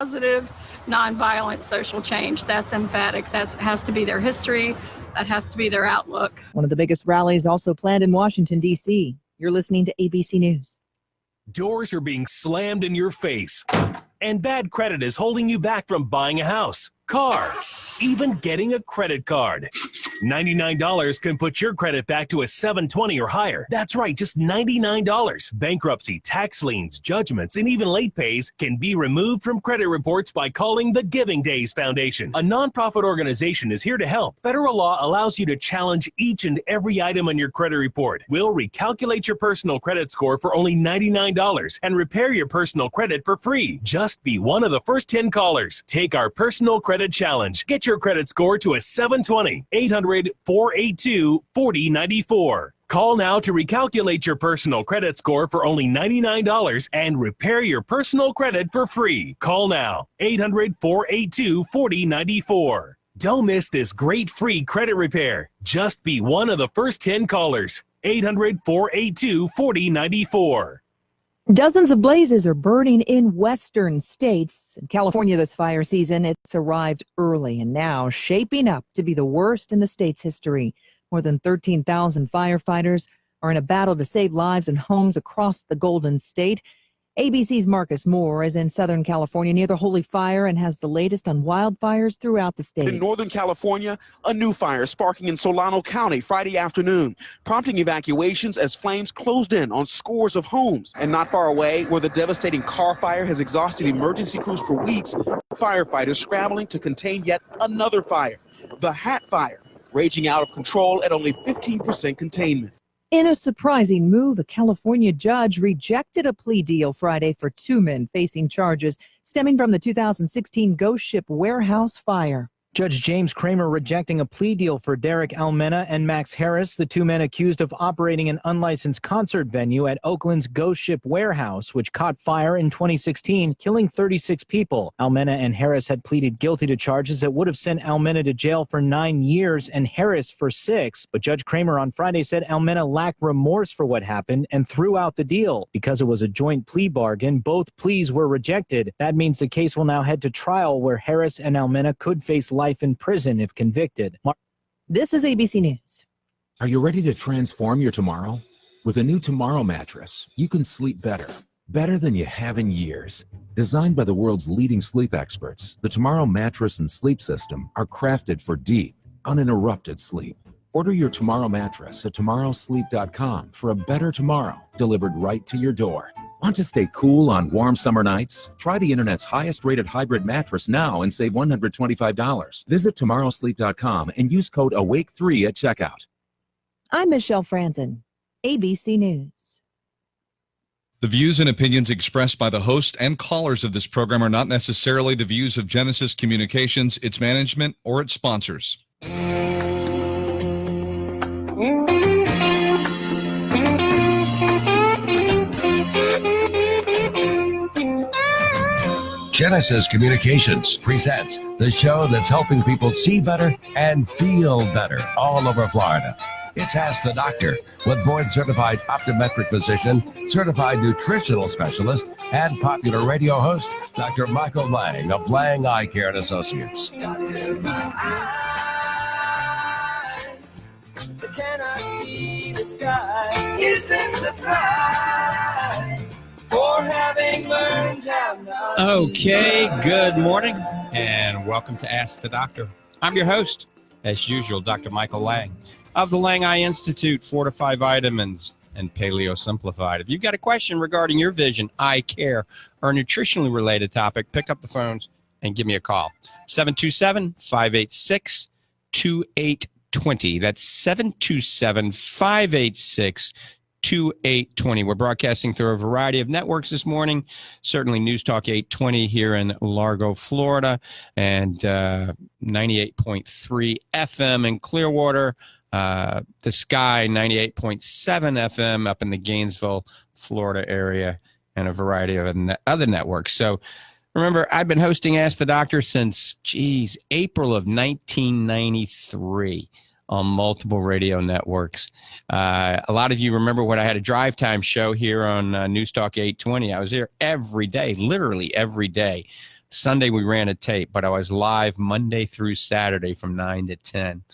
Positive, nonviolent social change. That's emphatic. That has to be their history. That has to be their outlook. One of the biggest rallies also planned in Washington, D.C. You're listening to ABC News. Doors are being slammed in your face, and bad credit is holding you back from buying a house, car, even getting a credit card. $99 can put your credit back to a 720 or higher. That's right, just $99. Bankruptcy, tax liens, judgments, and even late pays can be removed from credit reports by calling the Giving Days Foundation. A nonprofit organization is here to help. Federal law allows you to challenge each and every item on your credit report. We'll recalculate your personal credit score for only $99 and repair your personal credit for free. Just be one of the first 10 callers. Take our personal credit challenge. Get your credit score to a 720. 800-482-4094. Call now to recalculate your personal credit score for only $99 and repair your personal credit for free. Call now. 800-482-4094. Don't miss this great free credit repair. Just be one of the first 10 callers. 800-482-4094. Dozens of blazes are burning in western states. In California this fire season, it's arrived early and now shaping up to be the worst in the state's history. More than 13,000 firefighters are in a battle to save lives and homes across the Golden State. ABC's Marcus Moore is in Southern California near the Holy Fire and has the latest on wildfires throughout the state. In Northern California, a new fire sparking in Solano County Friday afternoon, prompting evacuations as flames closed in on scores of homes. And not far away, where the devastating car fire has exhausted emergency crews for weeks, firefighters scrambling to contain yet another fire, the Hat Fire, raging out of control at only 15% containment. In a surprising move, a California judge rejected a plea deal Friday for two men facing charges stemming from the 2016 ghost ship warehouse fire. Judge James Kramer rejecting a plea deal for Derek Almena and Max Harris, the two men accused of operating an unlicensed concert venue at Oakland's Ghost Ship Warehouse, which caught fire in 2016, killing 36 people. Almena and Harris had pleaded guilty to charges that would have sent Almena to jail for 9 years and Harris for 6. But Judge Kramer on Friday said Almena lacked remorse for what happened and threw out the deal. Because it was a joint plea bargain, both pleas were rejected. That means the case will now head to trial, where Harris and Almena could face life in prison if convicted. This is ABC News. Are you ready to transform your tomorrow? With a new Tomorrow mattress, you can sleep better than you have in years. Designed by the world's leading sleep experts, the Tomorrow mattress and sleep system are crafted for deep, uninterrupted sleep. Order your Tomorrow mattress at tomorrowsleep.com for a better tomorrow delivered right to your door. Want to stay cool on warm summer nights? Try the internet's highest rated hybrid mattress now and save $125. Visit tomorrowsleep.com and use code AWAKE3 at checkout. I'm Michelle Franzen, ABC News. The views and opinions expressed by the host and callers of this program are not necessarily the views of Genesis Communications, its management, or its sponsors. Genesis Communications presents the show that's helping people see better and feel better all over Florida. It's Ask the Doctor with board-certified optometric physician, certified nutritional specialist, and popular radio host, Dr. Michael Lange of Lange Eye Care and Associates. Doctor, my eyes, cannot see the sky. Is this the price for having learned how not to Okay, good morning, and welcome to Ask the Doctor. I'm your host, as usual, Dr. Michael Lange of the Lange Eye Institute, Fortify Vitamins, and Paleo Simplified. If you've got a question regarding your vision, eye care, or a nutritionally related topic, pick up the phones and give me a call. 727-586-2820. That's 727-586-2820. We're broadcasting through a variety of networks this morning. Certainly News Talk 820 here in Largo, Florida, and 98.3 FM in Clearwater. The Sky 98.7 FM up in the Gainesville, Florida area, and a variety of other networks. So remember, I've been hosting Ask the Doctor since, April of 1993 on multiple radio networks. A lot of you remember when I had a drive time show here on News Talk 820. I was there every day, literally every day, Sunday we ran a tape, but I was live Monday through Saturday from 9 to 10.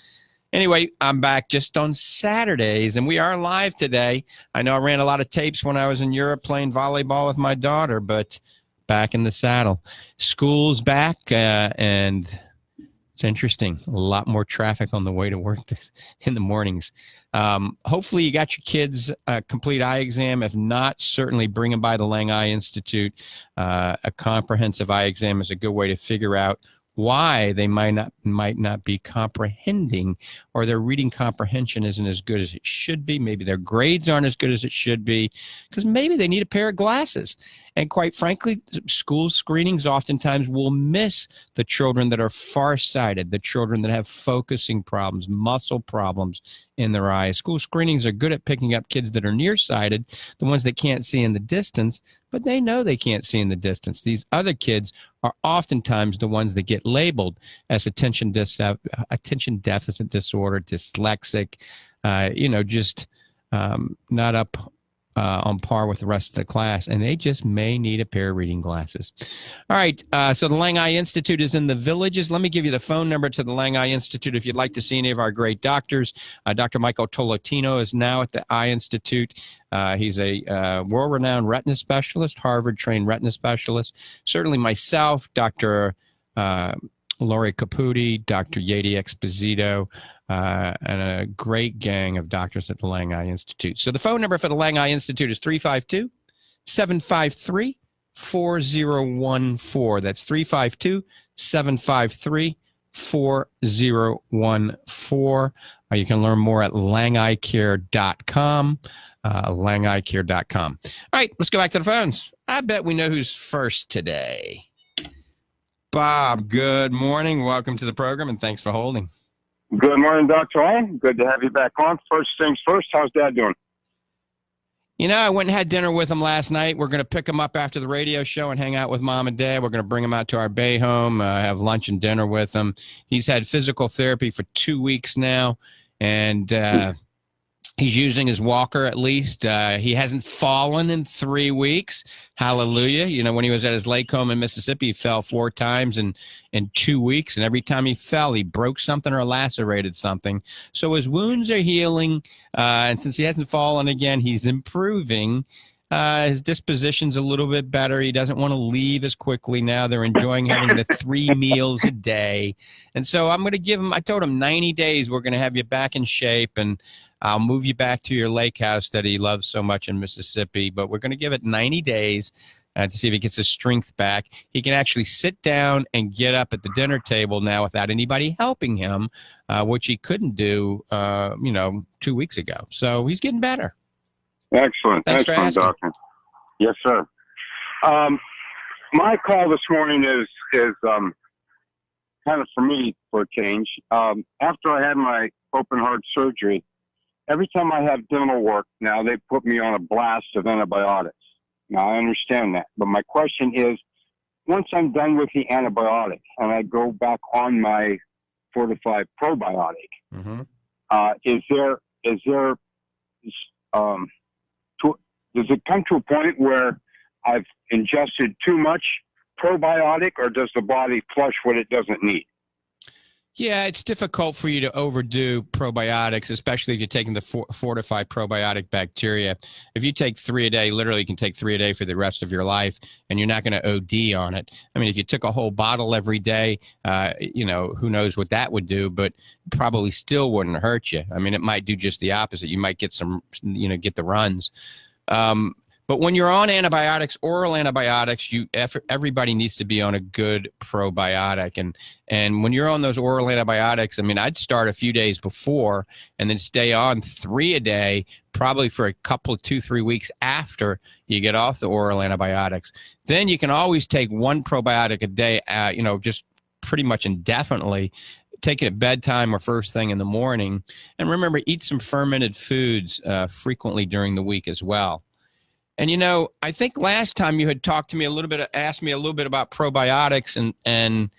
Anyway, I'm back just on Saturdays, and we are live today. I know I ran a lot of tapes when I was in Europe playing volleyball with my daughter, but back in the saddle. School's back, and it's interesting. A lot more traffic on the way to work in the mornings. Hopefully you got your kids a complete eye exam. If not, certainly bring them by the Lange Eye Institute. A comprehensive eye exam is a good way to figure out why they might not be comprehending, or their reading comprehension isn't as good as it should be. Maybe their grades aren't as good as it should be, because maybe they need a pair of glasses. And quite frankly, school screenings oftentimes will miss the children that are farsighted, the children that have focusing problems, muscle problems in their eyes. School screenings are good at picking up kids that are nearsighted, the ones that can't see in the distance, but they know they can't see in the distance. These other kids are oftentimes the ones that get labeled as attention deficit disorder, dyslexic, just not up on par with the rest of the class, and they just may need a pair of reading glasses. All right, so the Lange Eye Institute is in the Villages. Let me give you the phone number to the Lange Eye Institute if you'd like to see any of our great doctors. Dr. Michael Tolentino is now at the Eye Institute. He's a world-renowned retina specialist, Harvard-trained retina specialist. Certainly myself, Dr. Lori Caputi, Dr. Yeti Exposito, and a great gang of doctors at the Lange Eye Institute. So the phone number for the Lange Eye Institute is 352-753-4014. That's 352-753-4014. You can learn more at langeeyecare.com, langeeyecare.com. All right, let's go back to the phones. I bet we know who's first today. Bob, good morning. Welcome to the program, and thanks for holding. Good morning, Dr. Owen. Good to have you back on. First things first, how's Dad doing? You know, I went and had dinner with him last night. We're going to pick him up after the radio show and hang out with Mom and Dad. We're going to bring him out to our Bay home, have lunch and dinner with him. He's had physical therapy for 2 weeks now, and he's using his walker at least. He hasn't fallen in 3 weeks. Hallelujah. You know, when he was at his lake home in Mississippi, he fell 4 times in 2 weeks. And every time he fell, he broke something or lacerated something. So his wounds are healing. And since he hasn't fallen again, he's improving. His disposition's a little bit better. He doesn't want to leave as quickly now. They're enjoying having the 3 meals a day. And so I'm going to give him, I told him 90 days, we're going to have you back in shape, and I'll move you back to your lake house that he loves so much in Mississippi. But we're going to give it 90 days to see if he gets his strength back. He can actually sit down and get up at the dinner table now without anybody helping him, which he couldn't do, 2 weeks ago. So he's getting better. Excellent. Thanks for asking. Doctor. Yes, sir. My call this morning is kind of for me for a change. After I had my open heart surgery, every time I have dental work now, they put me on a blast of antibiotics. Now, I understand that. But my question is, once I'm done with the antibiotic and I go back on my fortified probiotic, does it come to a point where I've ingested too much probiotic, or does the body flush what it doesn't need? Yeah, it's difficult for you to overdo probiotics, especially if you're taking the fortified probiotic bacteria. If you take 3 a day, literally you can take 3 a day for the rest of your life, and you're not going to OD on it. I mean, if you took a whole bottle every day, who knows what that would do, but probably still wouldn't hurt you. I mean, it might do just the opposite. You might get some, get the runs. But when you're on antibiotics, oral antibiotics, everybody needs to be on a good probiotic. And when you're on those oral antibiotics, I mean, I'd start a few days before and then stay on 3 a day, probably for a couple of 2-3 weeks after you get off the oral antibiotics. Then you can always take 1 probiotic a day, just pretty much indefinitely. Take it at bedtime or first thing in the morning. And remember, eat some fermented foods frequently during the week as well. And, I think last time you had talked to me asked me a little bit about probiotics and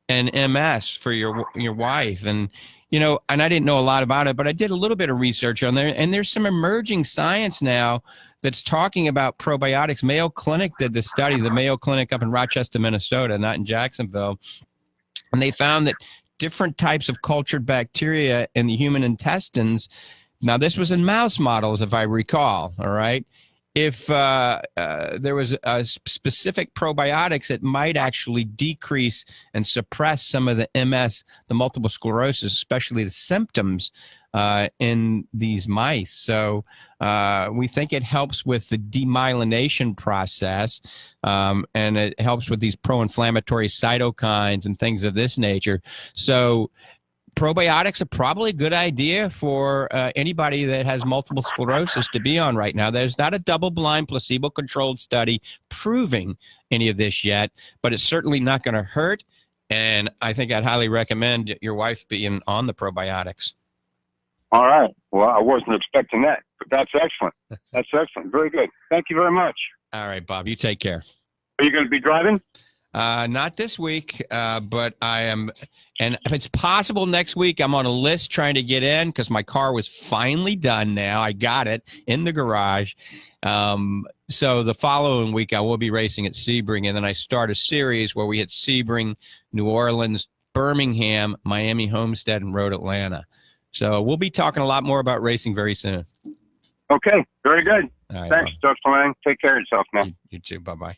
MS for your wife. And, and I didn't know a lot about it, but I did a little bit of research on there. And there's some emerging science now that's talking about probiotics. Mayo Clinic did this study, the Mayo Clinic up in Rochester, Minnesota, not in Jacksonville. And they found that different types of cultured bacteria in the human intestines, now this was in mouse models, if I recall, all right? If there was a specific probiotics, it might actually decrease and suppress some of the MS, the multiple sclerosis, especially the symptoms in these mice. So we think it helps with the demyelination process, and it helps with these pro-inflammatory cytokines and things of this nature. So probiotics are probably a good idea for anybody that has multiple sclerosis to be on right now. There's not a double-blind, placebo-controlled study proving any of this yet, but it's certainly not going to hurt. And I think I'd highly recommend your wife being on the probiotics. All right. Well, I wasn't expecting that, but that's excellent. That's excellent. Very good. Thank you very much. All right, Bob, you take care. Are you going to be driving? Not this week, but I am, and if it's possible next week, I'm on a list trying to get in because my car was finally done now. I got it in the garage. So the following week, I will be racing at Sebring, and then I start a series where we hit Sebring, New Orleans, Birmingham, Miami, Homestead, and Road Atlanta. So we'll be talking a lot more about racing very soon. Okay, very good. All right, thanks, Dr. Lang. Take care of yourself, man. You too. Bye-bye.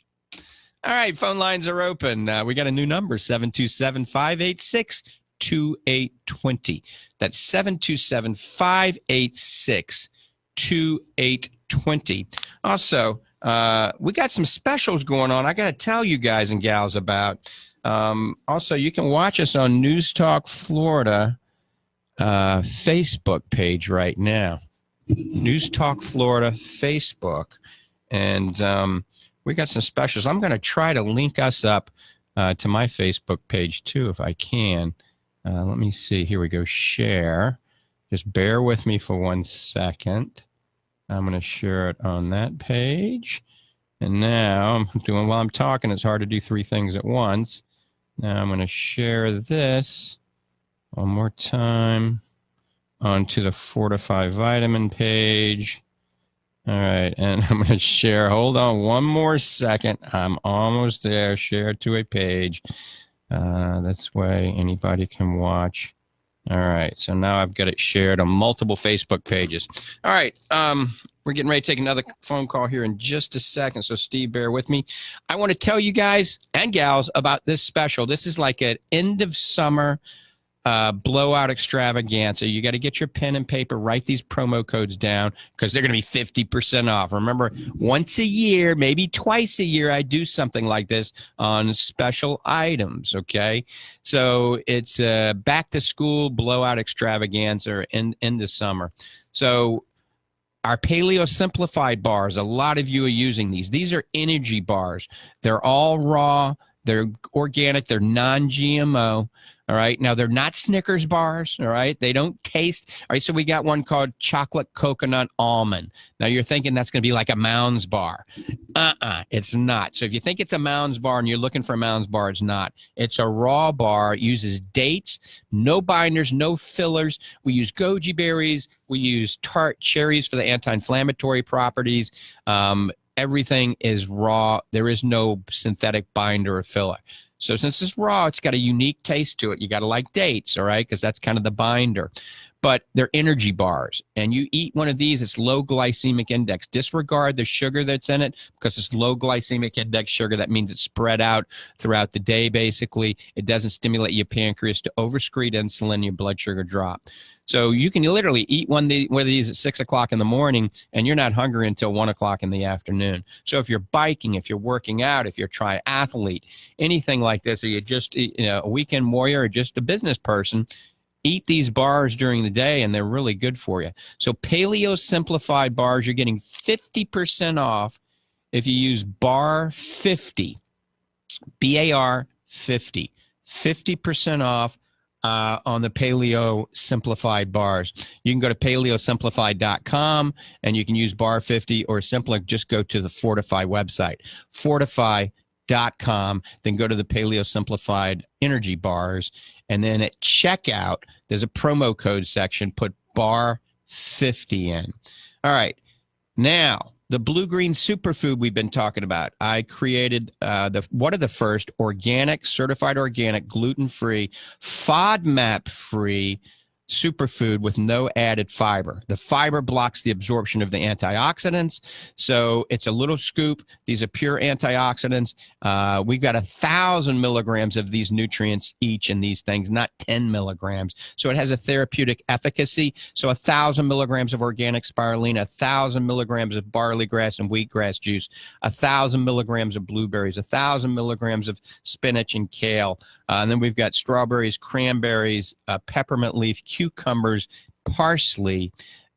All right, phone lines are open. We got a new number, 727-586-2820. That's 727-586-2820. Also, we got some specials going on I got to tell you guys and gals about. Also, you can watch us on News Talk Florida Facebook page right now. News Talk Florida Facebook. And we got some specials. I'm going to try to link us up to my Facebook page, too, if I can. Let me see. Here we go. Share. Just bear with me for 1 second. I'm going to share it on that page. And now, while I'm talking, it's hard to do 3 things at once. Now I'm going to share this one more time onto the Fortify Vitamin page. All right, and I'm going to share. Hold on one more second. I'm almost there. Share to a page. This way anybody can watch. All right, so now I've got it shared on multiple Facebook pages. All right, we're getting ready to take another phone call here in just a second, so Steve, bear with me. I want to tell you guys and gals about this special. This is like an end-of-summer blowout extravaganza. You got to get your pen and paper, write these promo codes down because they're going to be 50% off. Remember, once a year, maybe twice a year, I do something like this on special items, okay? So it's a back-to-school blowout extravaganza in the summer. So our Paleo Simplified bars, a lot of you are using these. These are energy bars. They're all raw. They're organic. They're non-GMO. All right. Now, they're not Snickers bars. All right. They don't taste. All right. So we got one called Chocolate Coconut Almond. Now, you're thinking that's going to be like a Mounds bar. It's not. So if you think it's a Mounds bar and you're looking for a Mounds bar, it's not. It's a raw bar. It uses dates, no binders, no fillers. We use goji berries. We use tart cherries for the anti-inflammatory properties. Everything is raw. There is no synthetic binder or filler. So since it's raw, it's got a unique taste to it. You got to like dates, all right, because that's kind of the binder. But they're energy bars, and you eat one of these, it's low glycemic index. Disregard the sugar that's in it because it's low glycemic index sugar. That means it's spread out throughout the day, basically. It doesn't stimulate your pancreas to oversecrete insulin, your blood sugar drop. So you can literally eat one of these at 6 o'clock in the morning, and you're not hungry until 1 o'clock in the afternoon. So if you're biking, if you're working out, if you're a triathlete, anything like this, or you're just a weekend warrior or just a business person, eat these bars during the day, and they're really good for you. So Paleo Simplified bars, you're getting 50% off if you use BAR 50, BAR 50, 50% off on the Paleo Simplified bars. You can go to paleosimplified.com, and you can use BAR 50, or simply just go to the Fortify website, fortify.com, then go to the Paleo Simplified energy bars, and then at checkout, there's a promo code section, put BAR 50 in. All right. Now, the blue-green superfood we've been talking about. I created one of the first organic, certified organic, gluten-free, FODMAP-free superfood with no added fiber. The fiber blocks the absorption of the antioxidants. So it's a little scoop. These are pure antioxidants. We've got 1,000 milligrams of these nutrients each in these things, not 10 milligrams. So it has a therapeutic efficacy. So 1,000 milligrams of organic spirulina, 1,000 milligrams of barley grass and wheatgrass juice, 1,000 milligrams of blueberries, 1,000 milligrams of spinach and kale. And then we've got strawberries, cranberries, peppermint leaf, cucumbers, parsley,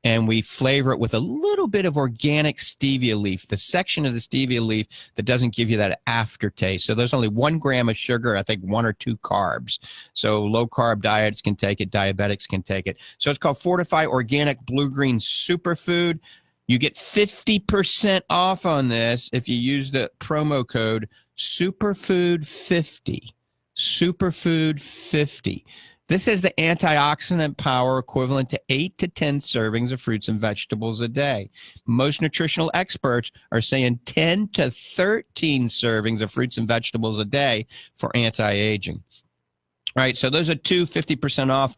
and we flavor it with a little bit of organic stevia leaf, the section of the stevia leaf that doesn't give you that aftertaste. So there's only 1 gram of sugar, I think 1 or 2 carbs. So low-carb diets can take it, diabetics can take it. So it's called Fortify Organic Blue-Green Superfood. You get 50% off on this if you use the promo code SUPERFOOD50. Superfood50. This is the antioxidant power equivalent to 8 to 10 servings of fruits and vegetables a day. Most nutritional experts are saying 10 to 13 servings of fruits and vegetables a day for anti-aging. All right, so those are 2 50% off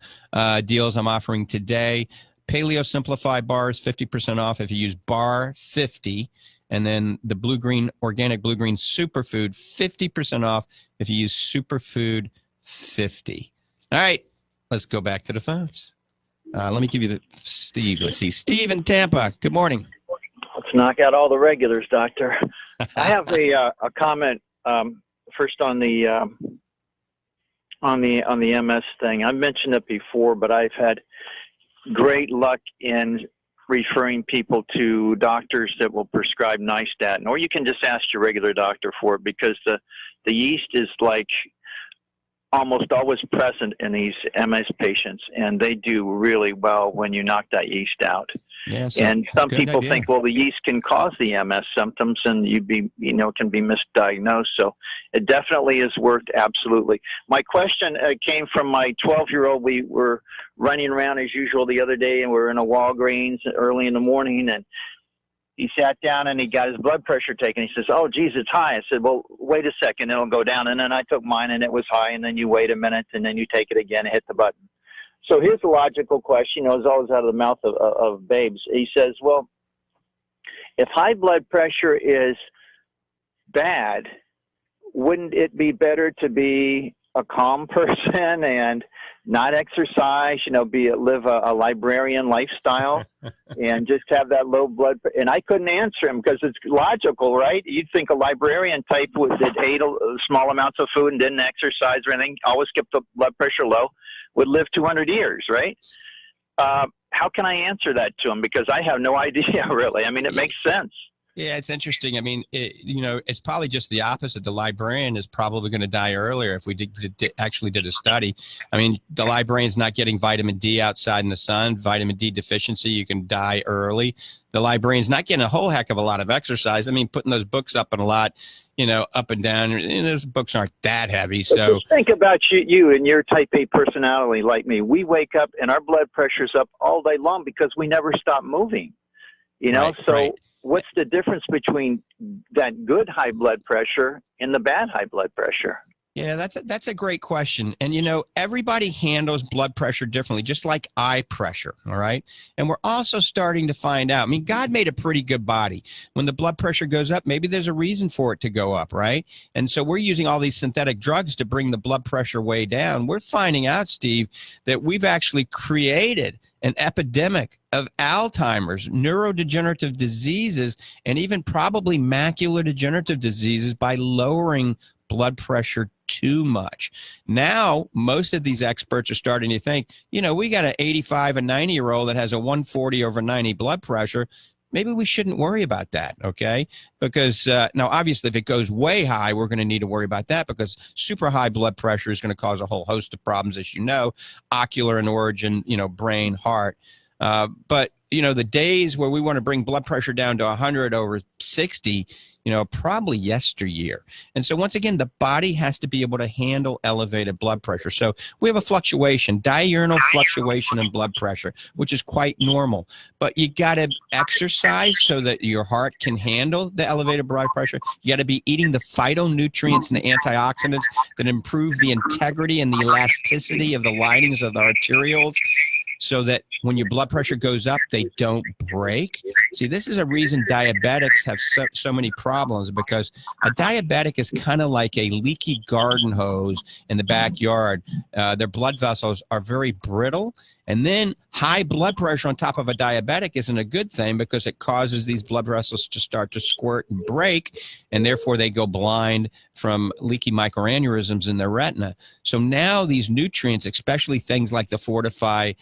deals I'm offering today. Paleo Simplify bars, 50% off if you use bar 50. And then the blue-green, organic blue-green superfood, 50% off if you use superfood 50. All right, let's go back to the phones. Let me give you Steve. Let's see. Steve in Tampa. Good morning. Let's knock out all the regulars, Doctor. I have a comment first on the MS thing. I mentioned it before, but I've had great luck in referring people to doctors that will prescribe nystatin, or you can just ask your regular doctor for it, because the yeast is like almost always present in these MS patients, and they do really well when you knock that yeast out. Yeah, and some people think, well, the yeast can cause the MS symptoms, and can be misdiagnosed. So it definitely has worked. Absolutely. My question came from my 12-year-old. We were running around as usual the other day, and we were in a Walgreens early in the morning, and he sat down and he got his blood pressure taken. He says, "Oh, geez, it's high." I said, "Well, wait a second, it'll go down." And then I took mine and it was high, and then you wait a minute and then you take it again and hit the button. So here's a logical question. It's always out of the mouth of babes. He says, well, if high blood pressure is bad, wouldn't it be better to be a calm person and not exercise, live a librarian lifestyle and just have that low blood pressure? And I couldn't answer him because it's logical, right? You'd think a librarian type that ate small amounts of food and didn't exercise or anything, always kept the blood pressure low, would live 200 years, right? How can I answer that to him? Because I have no idea, really. I mean, it makes sense. Yeah, it's interesting. I mean, it's probably just the opposite. The librarian is probably going to die earlier if we actually did a study. I mean, the librarian's not getting vitamin D outside in the sun, vitamin D deficiency, you can die early. The librarian's not getting a whole heck of a lot of exercise. I mean, putting those books up and a lot, up and down, those books aren't that heavy. So just think about you and your type A personality like me. We wake up and our blood pressure's up all day long because we never stop moving, Right. What's the difference between that good high blood pressure and the bad high blood pressure? Yeah, that's a great question. And, everybody handles blood pressure differently, just like eye pressure, all right? And we're also starting to find out, I mean, God made a pretty good body. When the blood pressure goes up, maybe there's a reason for it to go up, right? And so we're using all these synthetic drugs to bring the blood pressure way down. We're finding out, Steve, that we've actually created an epidemic of Alzheimer's, neurodegenerative diseases, and even probably macular degenerative diseases by lowering blood pressure too much. Now, most of these experts are starting to think, we got an 85 and 90-year-old that has a 140 over 90 blood pressure. Maybe we shouldn't worry about that, okay? Because now, obviously, if it goes way high, we're going to need to worry about that because super high blood pressure is going to cause a whole host of problems, as you know, ocular in origin, brain, heart. But, the days where we want to bring blood pressure down to 100 over 60, probably yesteryear. And so once again, the body has to be able to handle elevated blood pressure. So we have a fluctuation, diurnal fluctuation in blood pressure, which is quite normal. But you got to exercise so that your heart can handle the elevated blood pressure. You got to be eating the phytonutrients and the antioxidants that improve the integrity and the elasticity of the linings of the arterioles, so that when your blood pressure goes up, they don't break. See, this is a reason diabetics have so many problems, because a diabetic is kind of like a leaky garden hose in the backyard. Their blood vessels are very brittle. And then high blood pressure on top of a diabetic isn't a good thing, because it causes these blood vessels to start to squirt and break, and therefore they go blind from leaky microaneurysms in their retina. So now these nutrients, especially things like the Fortify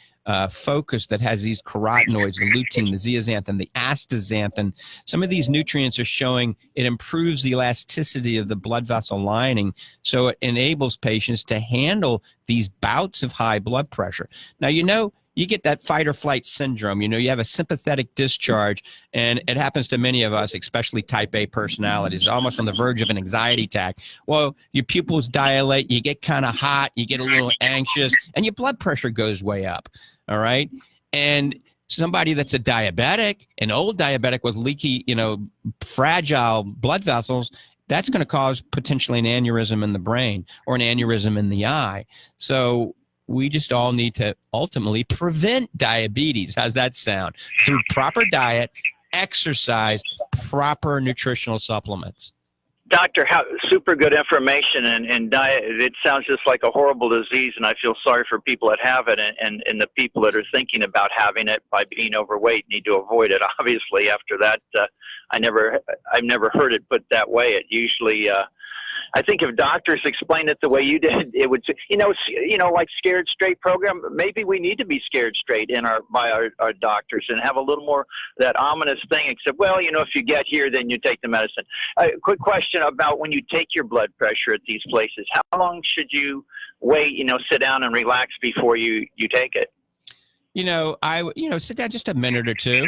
Focus that has these carotenoids, the lutein, the zeaxanthin, the astaxanthin, some of these nutrients are showing it improves the elasticity of the blood vessel lining, so it enables patients to handle these bouts of high blood pressure. Now, you get that fight or flight syndrome. You have a sympathetic discharge, and it happens to many of us, especially type A personalities, almost on the verge of an anxiety attack. Well, your pupils dilate, you get kind of hot, you get a little anxious, and your blood pressure goes way up. All right. And somebody that's a diabetic, an old diabetic with leaky, fragile blood vessels, that's going to cause potentially an aneurysm in the brain or an aneurysm in the eye. So we just all need to ultimately prevent diabetes. How's that sound? Through proper diet, exercise, proper nutritional supplements. Doctor, super good information, and diet. It sounds just like a horrible disease, and I feel sorry for people that have it, and the people that are thinking about having it by being overweight need to avoid it. Obviously, after that, I've never heard it put that way. It usually, I think if doctors explained it the way you did, it would, like Scared Straight program, maybe we need to be scared straight by our doctors and have a little more that ominous thing, except, if you get here, then you take the medicine. Quick question about when you take your blood pressure at these places. How long should you wait, sit down and relax before you take it? Sit down just a minute or two.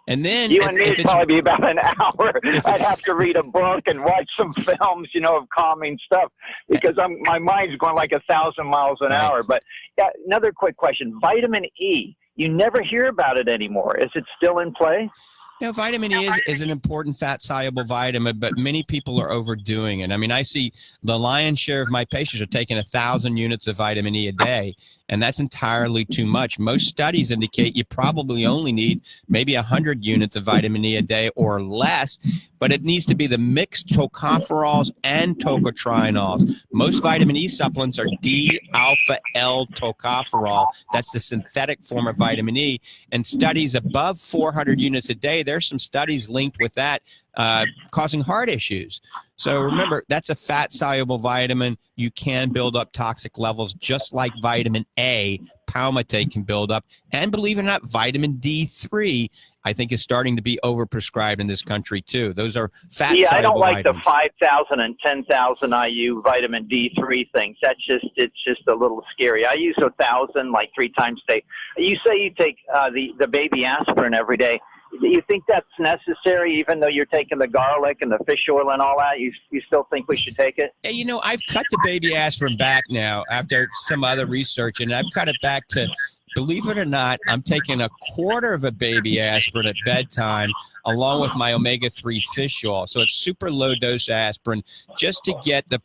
And then you and me would probably be about an hour. I'd have to read a book and watch some films, of calming stuff, because my mind's going like 1,000 miles an hour. But another quick question: vitamin E. You never hear about it anymore. Is it still in play? Vitamin E is an important fat-soluble vitamin, but many people are overdoing it. I mean, I see the lion's share of my patients are taking 1,000 units of vitamin E a day, and that's entirely too much. Most studies indicate you probably only need maybe 100 units of vitamin E a day or less, but it needs to be the mixed tocopherols and tocotrienols. Most vitamin E supplements are D-alpha-L tocopherol. That's the synthetic form of vitamin E, and studies above 400 units a day, there's some studies linked with that causing heart issues. So remember, that's a fat-soluble vitamin. You can build up toxic levels just like vitamin A, palmitate, can build up. And believe it or not, vitamin D3, I think, is starting to be overprescribed in this country too. Those are fat-soluble vitamins. Yeah, I don't like the 5,000 and 10,000 IU vitamin D3 things. It's just a little scary. I use 1,000 like 3 times a day. You say you take the baby aspirin every day. Do you think that's necessary, even though you're taking the garlic and the fish oil and all that? You still think we should take it? Hey, I've cut the baby aspirin back now after some other research, and I've cut it back to, believe it or not, I'm taking a quarter of a baby aspirin at bedtime along with my omega-3 fish oil. So it's super low-dose aspirin just to get the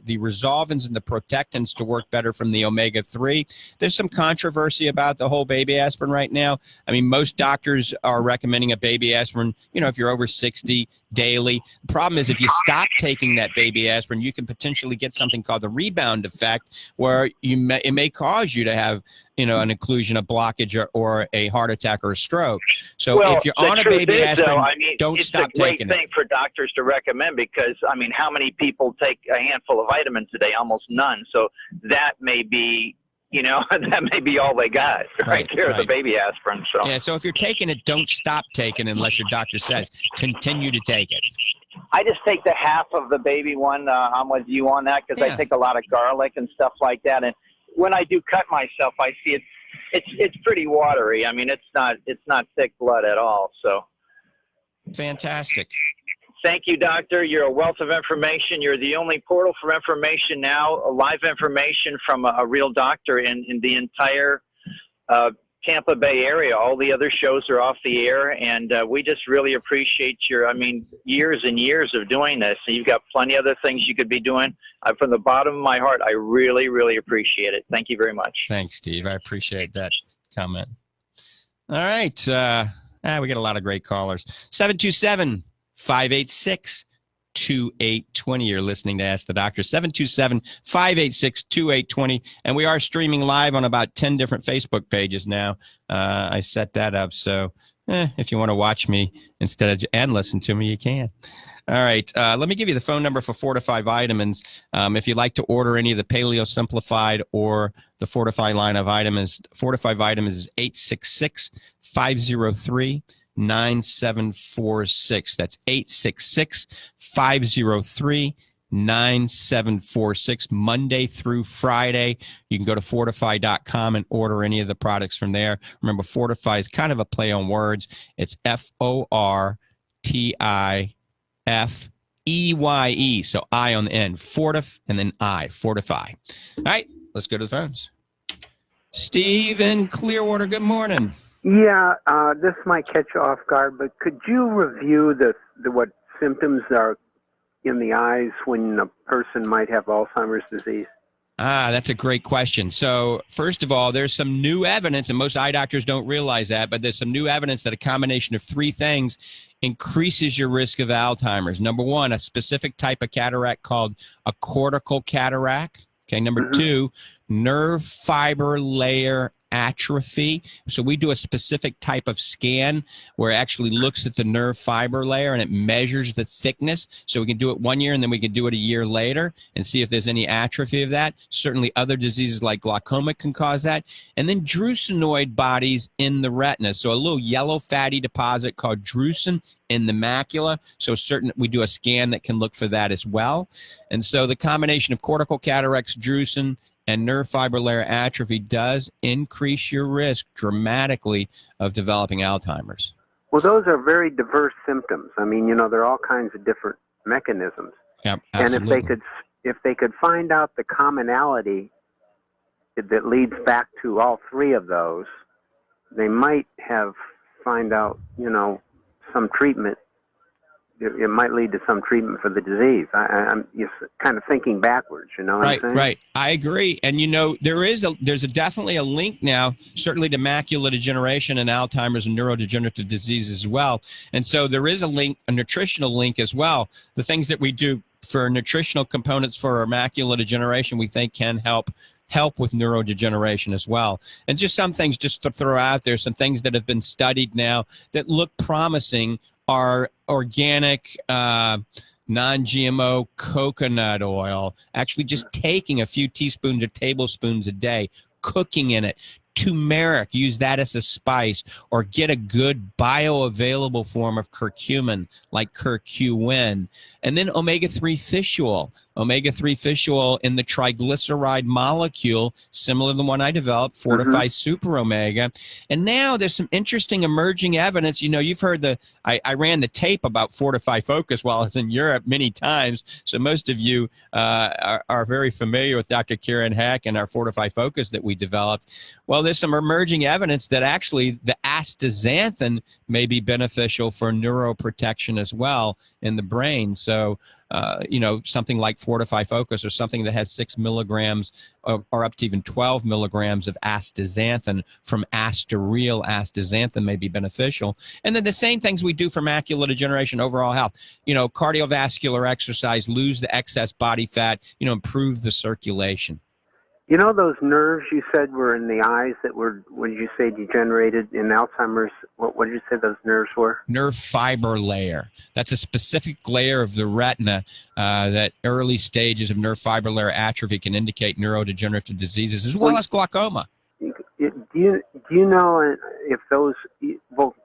resolvins and the protectants to work better from the omega-3. There's some controversy about the whole baby aspirin right now. I mean, most doctors are recommending a baby aspirin, if you're over 60 daily. The problem is if you stop taking that baby aspirin, you can potentially get something called the rebound effect, where it may cause you to have an occlusion, a blockage, or a heart attack or a stroke. So if you're on a baby aspirin, don't stop taking it. It's a great thing for doctors to recommend, because, how many people take a handful of vitamins a day? Almost none. So that may be, that may be all they got right there, the baby aspirin. So yeah, so if you're taking it, don't stop taking it unless your doctor says. Continue to take it. I just take the half of the baby one. I'm with you on that, because I take a lot of garlic and stuff like that. And when I do cut myself, I see it's pretty watery. I mean, it's not thick blood at all. So fantastic. Thank you, doctor. You're a wealth of information. You're the only portal for information now, live information from a real doctor in the entire Tampa Bay area. All the other shows are off the air, and we just really appreciate years and years of doing this. And you've got plenty of other things you could be doing. From the bottom of my heart, I really, really appreciate it. Thank you very much. Thanks, Steve. I appreciate that comment. All right. We got a lot of great callers. 727-586-2820. You're listening to Ask the Doctor. 727-586-2820. And we are streaming live on about 10 different Facebook pages now. I set that up. So if you want to watch me and listen to me, you can. All right. Let me give you the phone number for Fortify Vitamins. If you'd like to order any of the Paleo Simplified or the Fortify line of vitamins, Fortify Vitamins is 866-503-9746. That's 866-503-9746, Monday through Friday. You can go to fortify.com and order any of the products from there. Remember, Fortify is kind of a play on words. It's FORTIFEYE. So I on the end. Fortif and then I. Fortify. All right. Let's go to the phones. Steve in Clearwater, good morning. Yeah, this might catch you off guard, but could you review what symptoms are in the eyes when a person might have Alzheimer's disease? That's a great question. So first of all, there's some new evidence, and most eye doctors don't realize that, but there's some new evidence that a combination of three things increases your risk of Alzheimer's. Number one, a specific type of cataract called a cortical cataract. Okay, number two, nerve fiber layer atrophy. So we do a specific type of scan where it actually looks at the nerve fiber layer and it measures the thickness. So we can do it 1 year and then we can do it a year later and see if there's any atrophy of that. Certainly other diseases like glaucoma can cause that. And then drusenoid bodies in the retina. So a little yellow fatty deposit called drusen in the macula. So we do a scan that can look for that as well. And so the combination of cortical cataracts, drusen, and nerve fiber layer atrophy does increase your risk dramatically of developing Alzheimer's. Well, those are very diverse symptoms. I mean, there are all kinds of different mechanisms. Yeah, absolutely. And if they could find out the commonality that leads back to all three of those, they might find out, some treatment. It might lead to some treatment for the disease. I'm just kind of thinking backwards, what I'm saying? Right. I agree. And, there's definitely a link now, certainly to macular degeneration and Alzheimer's and neurodegenerative diseases as well. And so there is a link, a nutritional link as well. The things that we do for nutritional components for our macular degeneration, we think can help with neurodegeneration as well. And just some things just to throw out there, some things that have been studied now that look promising are organic, non-GMO coconut oil, actually just taking a few teaspoons or tablespoons a day, cooking in it. Turmeric, use that as a spice, or get a good bioavailable form of curcumin like curcumin. And then omega-3 fish oil. Omega-3 fish oil in the triglyceride molecule, similar to the one I developed, Fortify Super Omega. And now there's some interesting emerging evidence. You've heard I ran the tape about Fortify Focus while I was in Europe many times. So most of you are very familiar with Dr. Kieran Heck and our Fortify Focus that we developed. Well, there's some emerging evidence that actually the astaxanthin may be beneficial for neuroprotection as well in the brain. So, something like Fortify Focus or something that has 6 milligrams or up to even 12 milligrams of astaxanthin from real astaxanthin may be beneficial. And then the same things we do for macular degeneration, overall health, cardiovascular exercise, lose the excess body fat, improve the circulation. Those nerves you said were in the eyes that were, what did you say, degenerated in Alzheimer's? What did you say those nerves were? Nerve fiber layer. That's a specific layer of the retina that early stages of nerve fiber layer atrophy can indicate neurodegenerative diseases as well as glaucoma. Do you know if those,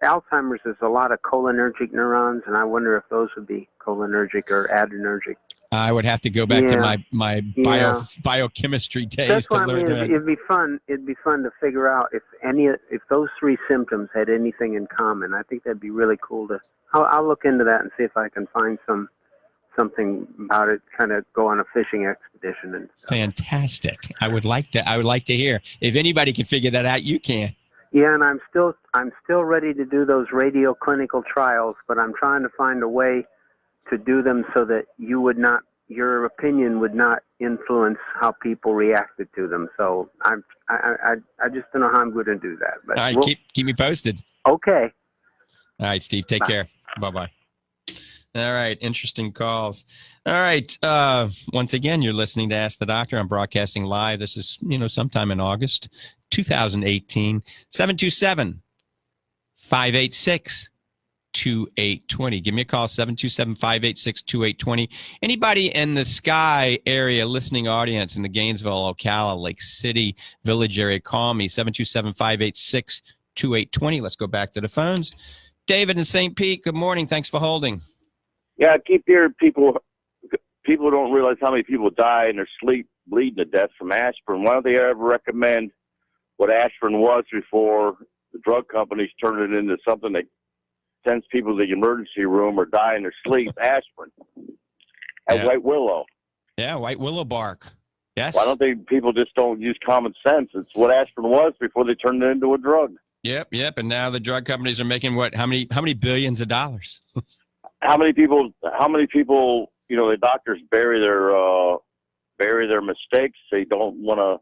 Alzheimer's is a lot of cholinergic neurons, and I wonder if those would be cholinergic or adrenergic. I would have to go back to my biochemistry days That's to what I learn. mean. It'd be fun. It'd be fun to figure out if those three symptoms had anything in common. I think that'd be really cool to. I'll look into that and see if I can find something about it. Kind of go on a fishing expedition and stuff. Fantastic. I would like to hear. If anybody can figure that out, you can. Yeah, and I'm still ready to do those radio clinical trials, but I'm trying to find a way to do them so that your opinion would not influence how people reacted to them. So I just don't know how I'm going to do that. But all right, keep me posted. Okay. All right, Steve. Take care. Bye-bye. All right. Interesting calls. All right. Once again, you're listening to Ask the Doctor. I'm broadcasting live. This is, sometime in August 2018. 727-586-2820. Give me a call, 727-586-2820. Anybody in the Sky area, listening audience in the Gainesville, Ocala, Lake City, Village area, call me, 727-586-2820. Let's go back to the phones. David in St. Pete, good morning. Thanks for holding. Yeah, I keep hearing people don't realize how many people die in their sleep bleeding to death from aspirin. Why don't they ever recommend what aspirin was before the drug companies turned it into something that sends people to the emergency room or die in their sleep? Aspirin. White willow. Yeah, white willow bark. Yes. Why don't people just don't use common sense? It's what aspirin was before they turned it into a drug. Yep. And now the drug companies are making how many billions of dollars? How many people, the doctors bury their mistakes. They don't want to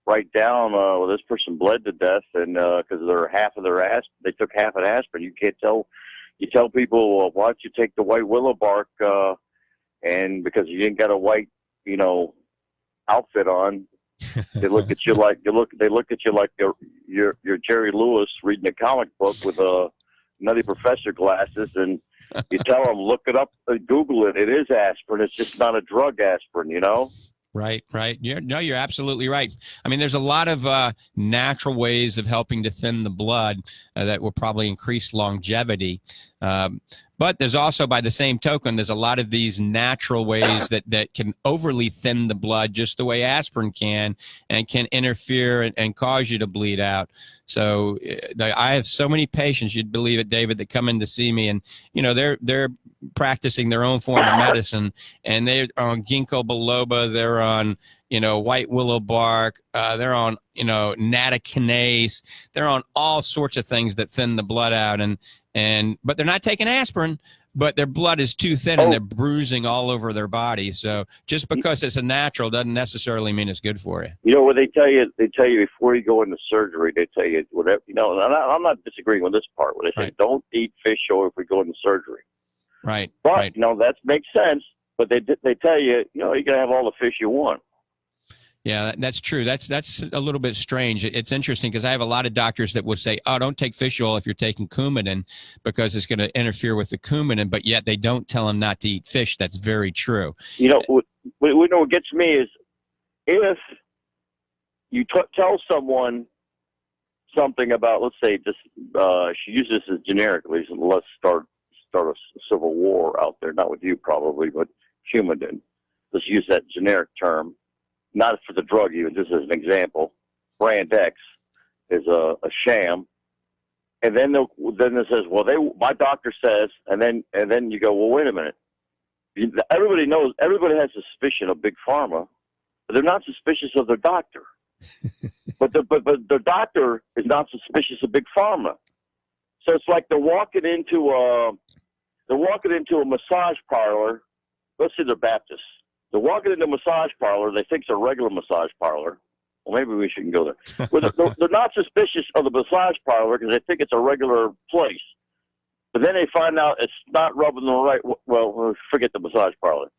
write down, well, this person bled to death and because they took half an aspirin. You can't tell. You tell people, well, why don't you take the white willow bark? And because you didn't got a white, outfit on, they look at you like you're Jerry Lewis reading a comic book with a nutty professor glasses, and you tell them, look it up, Google it. It is aspirin. It's just not a drug aspirin, Right. You're absolutely right. I mean, there's a lot of natural ways of helping to thin the blood that will probably increase longevity. But there's also, by the same token, there's a lot of these natural ways that can overly thin the blood just the way aspirin can, and can interfere and cause you to bleed out. So I have so many patients, you'd believe it, David, that come in to see me, and they're practicing their own form of medicine, and they're on ginkgo biloba, they're on white willow bark, they're on nattokinase, they're on all sorts of things that thin the blood out, but they're not taking aspirin, but their blood is too thin and they're bruising all over their body. So just because it's a natural doesn't necessarily mean it's good for you. What they tell you before you go into surgery, they tell you whatever, and I'm not disagreeing with this part where they say, don't eat fish oil if we go into surgery. Right. But, that makes sense. But they tell you, you can have all the fish you want. Yeah, that's true. That's a little bit strange. It's interesting because I have a lot of doctors that will say, oh, don't take fish oil if you're taking Coumadin because it's going to interfere with the Coumadin, but yet they don't tell them not to eat fish. That's very true. What gets me is if you tell someone something about, let's say, just she uses this as generically, so let's start a civil war out there, not with you probably, but Coumadin. Let's use that generic term. Not for the drug even, just as an example. Brand X is a sham. And then it says, well, my doctor says, and then you go, well, wait a minute. Everybody knows, everybody has suspicion of Big Pharma, but they're not suspicious of their doctor. but the doctor is not suspicious of Big Pharma. So it's like they're walking into a massage parlor. Let's say they're Baptists. They're walking into a massage parlor. They think it's a regular massage parlor. Well, maybe we shouldn't go there. Well, they're not suspicious of the massage parlor because they think it's a regular place. But then they find out it's not rubbing them right. Well, forget the massage parlor.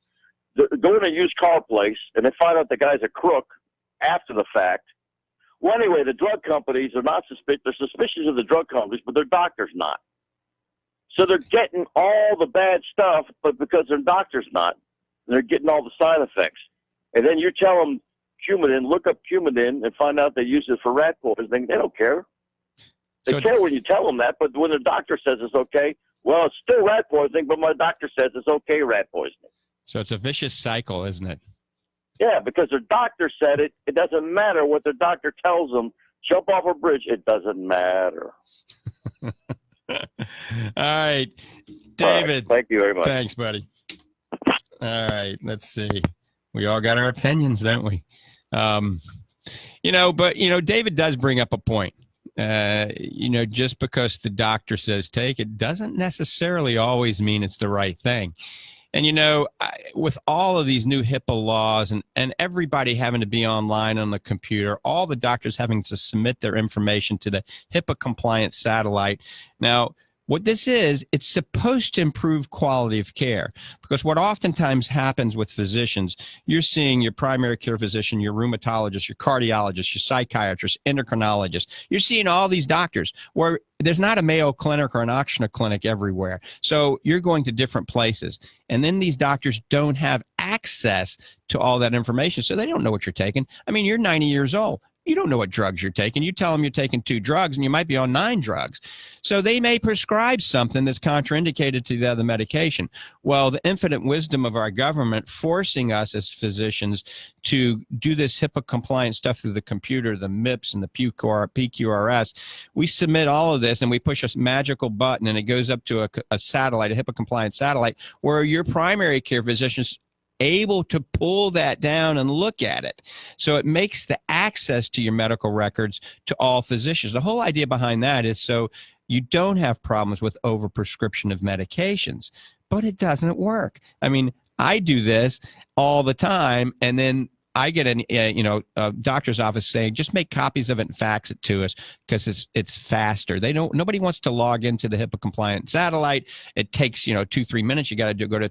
They're going to a used car place, and they find out the guy's a crook after the fact. Well, anyway, the drug companies are not suspicious. They're suspicious of the drug companies, but their doctor's not. So they're getting all the bad stuff, but because their doctor's not, they're getting all the side effects. And then you tell them Coumadin, look up Coumadin, and find out they use it for rat poisoning. They don't care. They care when you tell them that, but when the doctor says it's okay, well, it's still rat poisoning, but my doctor says it's okay rat poisoning. So it's a vicious cycle, isn't it? Yeah, because their doctor said it. It doesn't matter what their doctor tells them. Jump off a bridge. It doesn't matter. All right, David. Thank you very much. Thanks, buddy. All right, let's see. We all got our opinions, don't we? David does bring up a point. Just because the doctor says take it doesn't necessarily always mean it's the right thing. And, with all of these new HIPAA laws and everybody having to be online on the computer, all the doctors having to submit their information to the HIPAA compliant satellite. Now, what this is, it's supposed to improve quality of care, because what oftentimes happens with physicians, you're seeing your primary care physician, your rheumatologist, your cardiologist, your psychiatrist, endocrinologist. You're seeing all these doctors where there's not a Mayo Clinic or an Ochsner Clinic everywhere. So you're going to different places. And then these doctors don't have access to all that information, so they don't know what you're taking. I mean, you're 90 years old. You don't know what drugs you're taking. You tell them you're taking 2 drugs and you might be on 9 drugs. So they may prescribe something that's contraindicated to the other medication. Well, the infinite wisdom of our government forcing us as physicians to do this HIPAA compliant stuff through the computer, the MIPS and the PQRS, we submit all of this and we push a magical button and it goes up to a satellite, a HIPAA compliant satellite, where your primary care physicians able to pull that down and look at it. So it makes the access to your medical records to all physicians. The whole idea behind that is so you don't have problems with overprescription of medications, but it doesn't work. I mean, I do this all the time, and then I get a doctor's office saying, just make copies of it and fax it to us because it's faster. Nobody wants to log into the HIPAA compliant satellite. It takes 2-3 minutes. You got to go to a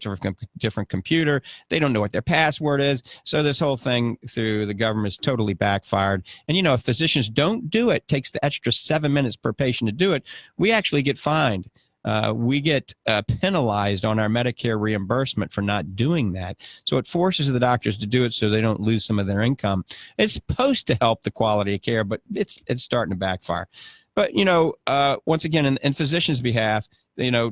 different computer. They don't know what their password is. So this whole thing through the government is totally backfired. And if physicians don't do it, takes the extra 7 minutes per patient to do it, we actually get fined. We get penalized on our Medicare reimbursement for not doing that. So it forces the doctors to do it so they don't lose some of their income. It's supposed to help the quality of care, but it's starting to backfire. But, once again, in physicians' behalf,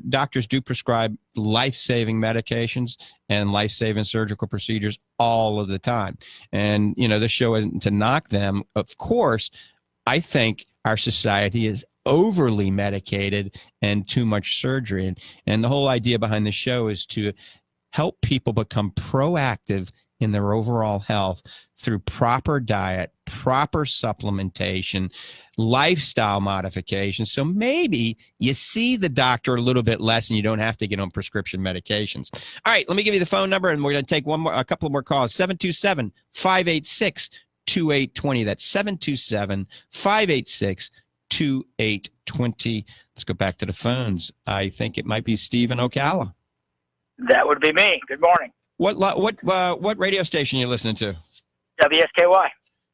doctors do prescribe life-saving medications and life-saving surgical procedures all of the time. And, this show isn't to knock them. Of course, I think our society is overly medicated and too much surgery. And the whole idea behind the show is to help people become proactive in their overall health through proper diet, proper supplementation, lifestyle modification. So maybe you see the doctor a little bit less and you don't have to get on prescription medications. All right, let me give you the phone number and we're going to take a couple of more calls. 727-586-2820. That's 727-586-2820. Let's go back to the phones. I think it might be Steve in Ocala. That would be me. Good morning. What radio station are you listening to? WSKY.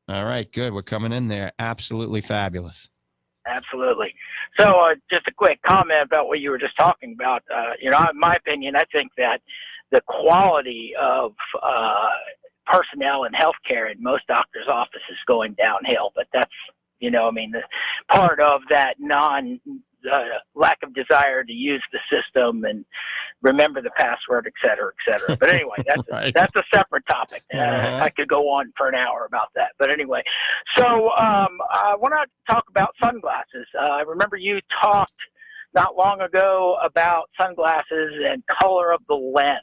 All right, good. We're coming in there. Absolutely fabulous. Absolutely. So just a quick comment about what you were just talking about. In my opinion, I think that the quality of personnel in healthcare in most doctors' offices is going downhill, but that's the part of that lack of desire to use the system and remember the password, et cetera, et cetera. But anyway, that's a separate topic. I could go on for an hour about that. But anyway, so I want to talk about sunglasses. I remember you talked not long ago about sunglasses and color of the lens.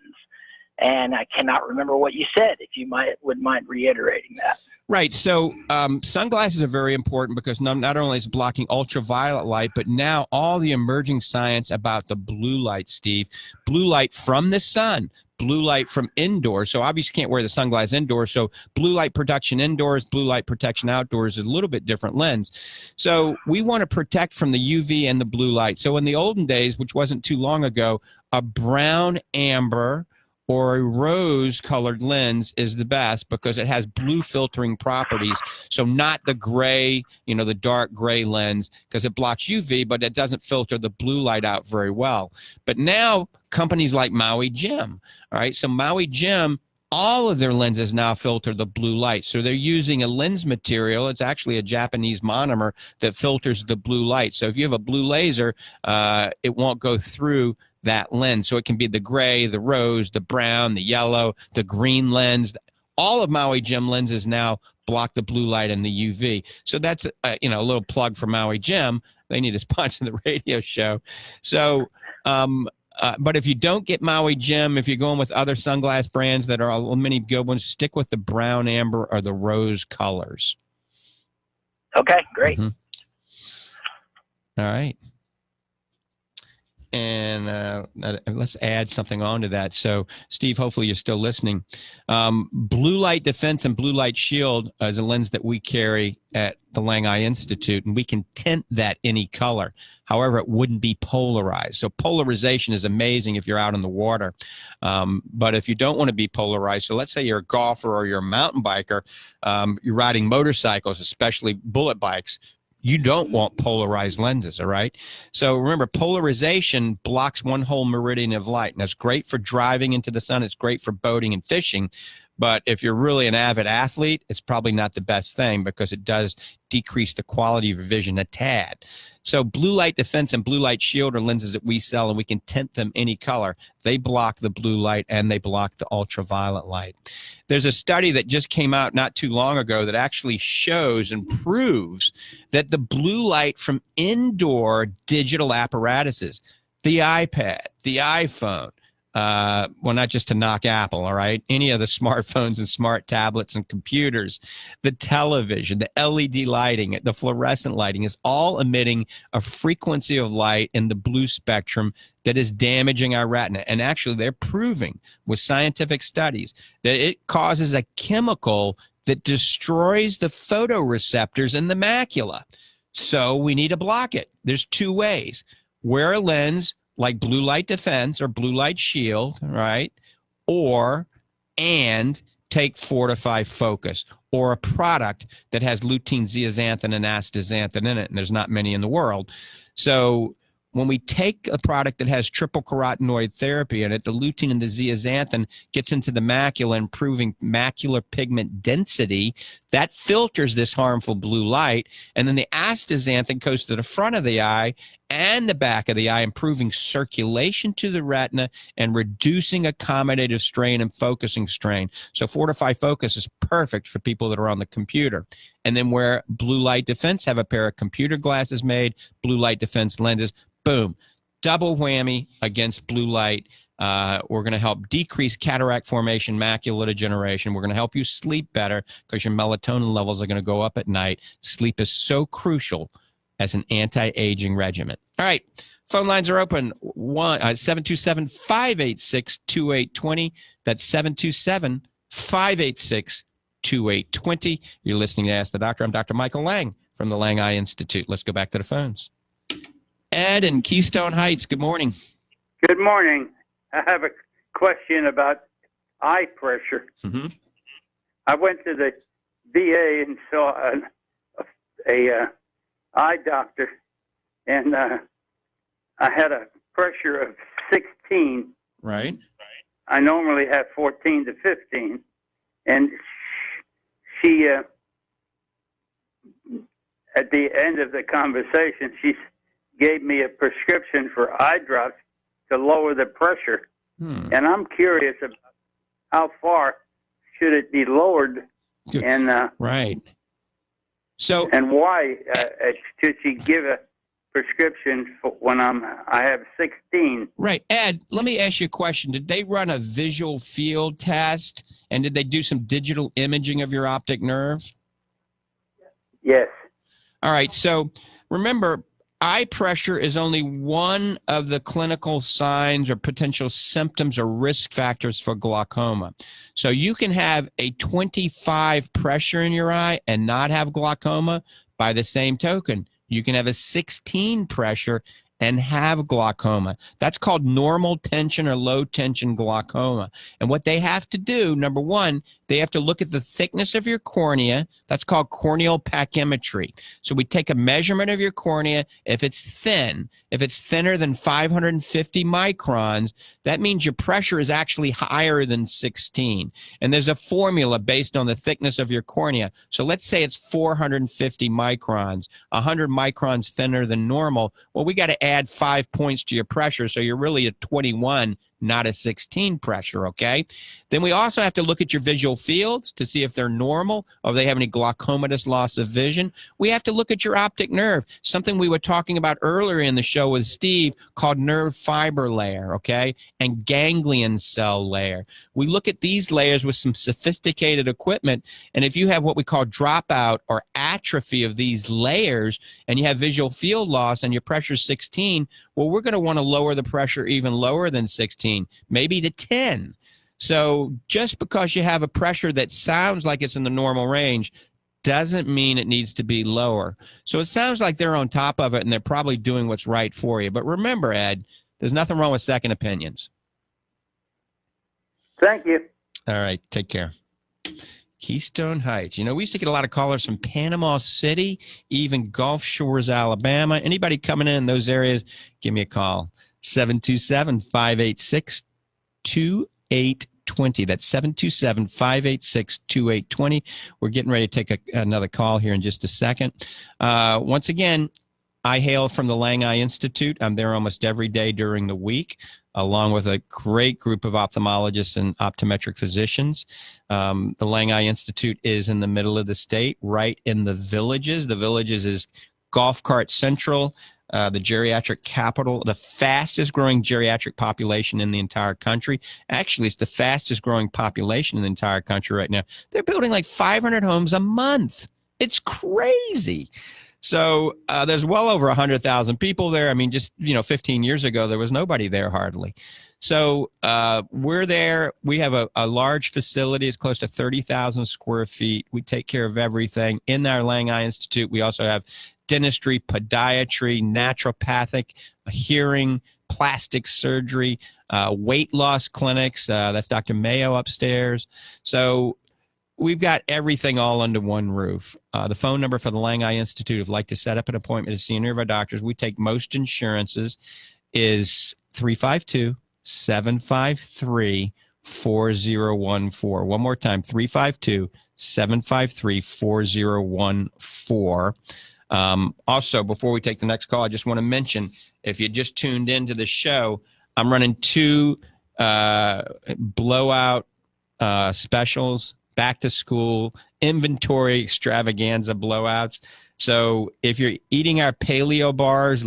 And I cannot remember what you said. If you would mind reiterating that. Right. So sunglasses are very important because not only is it blocking ultraviolet light, but now all the emerging science about the blue light, Steve, blue light from the sun, blue light from indoors. So obviously you can't wear the sunglasses indoors. So blue light production indoors, blue light protection outdoors is a little bit different lens. So we want to protect from the UV and the blue light. So in the olden days, which wasn't too long ago, a brown amber or a rose-colored lens is the best because it has blue filtering properties. So not the gray, the dark gray lens, because it blocks UV, but it doesn't filter the blue light out very well. But now companies like Maui Jim, all right? So Maui Jim all of their lenses now filter the blue light. So they're using a lens material. It's actually a Japanese monomer that filters the blue light. So if you have a blue laser, it won't go through that lens. So it can be the gray, the rose, the brown, the yellow, the green lens. All of Maui Jim lenses now block the blue light and the UV. So that's a little plug for Maui Jim. They need to sponsor the radio show. So, but if you don't get Maui Jim, if you're going with other sunglass brands that are many good ones, stick with the brown, amber, or the rose colors. Okay, great. All right. And let's add something on to that. So, Steve, hopefully you're still listening. Blue Light Defense and Blue Light Shield is a lens that we carry at the Lange Eye Institute, and we can tint that any color. However, it wouldn't be polarized. So polarization is amazing if you're out in the water. But if you don't want to be polarized, so let's say you're a golfer or you're a mountain biker, you're riding motorcycles, especially bullet bikes, you don't want polarized lenses, all right? So remember, polarization blocks one whole meridian of light, and that's great for driving into the sun. It's great for boating and fishing. But if you're really an avid athlete, it's probably not the best thing because it does decrease the quality of your vision a tad. So Blue Light Defense and Blue Light Shield are lenses that we sell, and we can tint them any color. They block the blue light and they block the ultraviolet light. There's a study that just came out not too long ago that actually shows and proves that the blue light from indoor digital apparatuses, the iPad, the iPhone, well, not just to knock Apple, all right? Any of the smartphones and smart tablets and computers, the television, the LED lighting, the fluorescent lighting is all emitting a frequency of light in the blue spectrum that is damaging our retina. And actually, they're proving with scientific studies that it causes a chemical that destroys the photoreceptors in the macula. So we need to block it. There's two ways. Wear a lens like Blue Light Defense or Blue Light Shield, right? And take Fortify Focus or a product that has lutein, zeaxanthin, and astaxanthin in it, and there's not many in the world. So when we take a product that has triple carotenoid therapy in it, the lutein and the zeaxanthin gets into the macula, improving macular pigment density. That filters this harmful blue light. And then the astaxanthin goes to the front of the eye and the back of the eye, improving circulation to the retina and reducing accommodative strain and focusing strain. So Fortify Focus is perfect for people that are on the computer. And then where Blue Light Defense have a pair of computer glasses made, Blue Light Defense lenses, boom, double whammy against blue light. We're going to help decrease cataract formation, macular degeneration. We're going to help you sleep better because your melatonin levels are going to go up at night. Sleep is so crucial as an anti-aging regimen. All right, phone lines are open. 727-586-2820. That's 727-586-2820. You're listening to Ask the Doctor. I'm Dr. Michael Lang from the Lange Eye Institute. Let's go back to the phones. Ed in Keystone Heights, good morning. Good morning. I have a question about eye pressure. Mm-hmm. I went to the VA and saw a eye doctor, and I had a pressure of 16. Right. I normally have 14 to 15, and she, at the end of the conversation, she gave me a prescription for eye drops to lower the pressure. And I'm curious about how far should it be lowered, and right. So and why should she give a prescription for when I have 16? Right, Ed. Let me ask you a question. Did they run a visual field test, and did they do some digital imaging of your optic nerve? Yes. All right. So remember, eye pressure is only one of the clinical signs or potential symptoms or risk factors for glaucoma. So you can have a 25 pressure in your eye and not have glaucoma. By the same token, you can have a 16 pressure and have glaucoma. That's called normal tension or low tension glaucoma. And what they have to do, number one, they have to look at the thickness of your cornea. That's called corneal pachymetry. So we take a measurement of your cornea. If it's thin, if it's thinner than 550 microns, that means your pressure is actually higher than 16. And there's a formula based on the thickness of your cornea. So let's say it's 450 microns, 100 microns thinner than normal. Well, we got to add 5 points to your pressure, so you're really at 21, not a 16 pressure, okay? Then we also have to look at your visual fields to see if they're normal or if they have any glaucomatous loss of vision. We have to look at your optic nerve, something we were talking about earlier in the show with Steve called nerve fiber layer, okay, and ganglion cell layer. We look at these layers with some sophisticated equipment, and if you have what we call dropout or atrophy of these layers and you have visual field loss and your pressure is 16, well, we're going to want to lower the pressure even lower than 16, maybe to 10. So just because you have a pressure that sounds like it's in the normal range doesn't mean it needs to be lower. So it sounds like they're on top of it and they're probably doing what's right for you. But remember, Ed, there's nothing wrong with second opinions. Thank you. All right, take care. Keystone Heights. You know, we used to get a lot of callers from Panama City, even Gulf Shores, Alabama. Anybody coming in those areas, give me a call. 727-586-2820. That's 727-586-2820. We're getting ready to take another call here in just a second. Once again, I hail from the Lange Eye Institute. I'm there almost every day during the week, along with a great group of ophthalmologists and optometric physicians. The Lange Eye Institute is in the middle of the state, right in the Villages. The Villages is Golf Cart Central, the geriatric capital, the fastest growing geriatric population in the entire country. Actually, it's the fastest growing population in the entire country right now. They're building like 500 homes a month. It's crazy. So there's well over 100,000 people there. I mean, just, 15 years ago, there was nobody there hardly. So we're there. We have a large facility. It's close to 30,000 square feet. We take care of everything. In our Lange Eye Institute, we also have dentistry, podiatry, naturopathic, hearing, plastic surgery, weight loss clinics. That's Dr. Mayo upstairs. So we've got everything all under one roof. The phone number for the Lange Eye Institute, if you'd like to set up an appointment to see any of our doctors, we take most insurances, is 352-753-4014. One more time, 352-753-4014. Also, before we take the next call, I just want to mention, if you just tuned into the show, I'm running 2 blowout specials, back to school, inventory extravaganza blowouts. So if you're eating our paleo bars,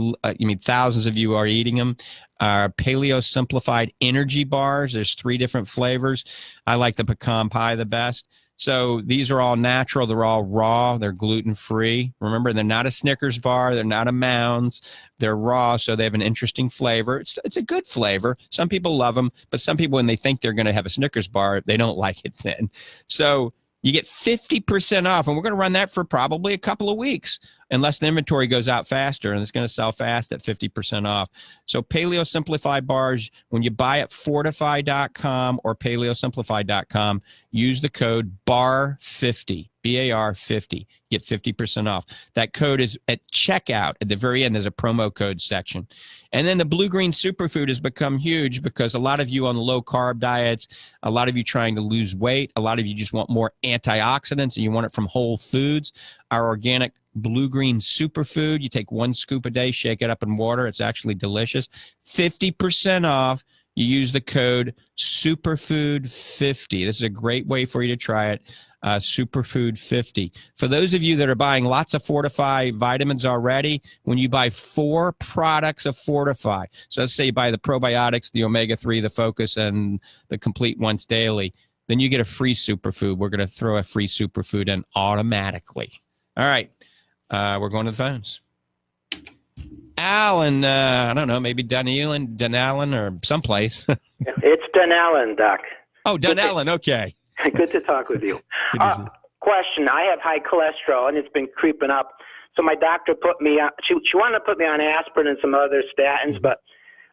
thousands of you are eating them, our paleo simplified energy bars, there's 3 different flavors. I like the pecan pie the best. So these are all natural. They're all raw. They're gluten-free. Remember, they're not a Snickers bar. They're not a Mounds. They're raw, so they have an interesting flavor. It's a good flavor. Some people love them, but some people, when they think they're going to have a Snickers bar, they don't like it then. So you get 50% off, and we're going to run that for probably a couple of weeks, unless the inventory goes out faster, and it's going to sell fast at 50% off. So Paleo Simplified bars, when you buy at Fortify.com or PaleoSimplified.com, use the code BAR50, BAR50, get 50% off. That code is at checkout. At the very end, there's a promo code section. And then the blue-green superfood has become huge because a lot of you on low-carb diets, a lot of you trying to lose weight, a lot of you just want more antioxidants and you want it from whole foods. Our organic blue-green superfood, you take 1 scoop a day, shake it up in water. It's actually delicious. 50% off. You use the code SUPERFOOD50. This is a great way for you to try it. Superfood50. For those of you that are buying lots of Fortify vitamins already, when you buy 4 products of Fortify, so let's say you buy the probiotics, the omega-3, the focus, and the complete once daily, then you get a free superfood. We're going to throw a free superfood in automatically. All right. We're going to the phones. Alan, I don't know, maybe Dunallen or someplace. It's Dunallen, Doc. Oh, Dunallen, okay. Good to talk with you. Question. I have high cholesterol, and it's been creeping up. So my doctor put me on, she wanted to put me on aspirin and some other statins, but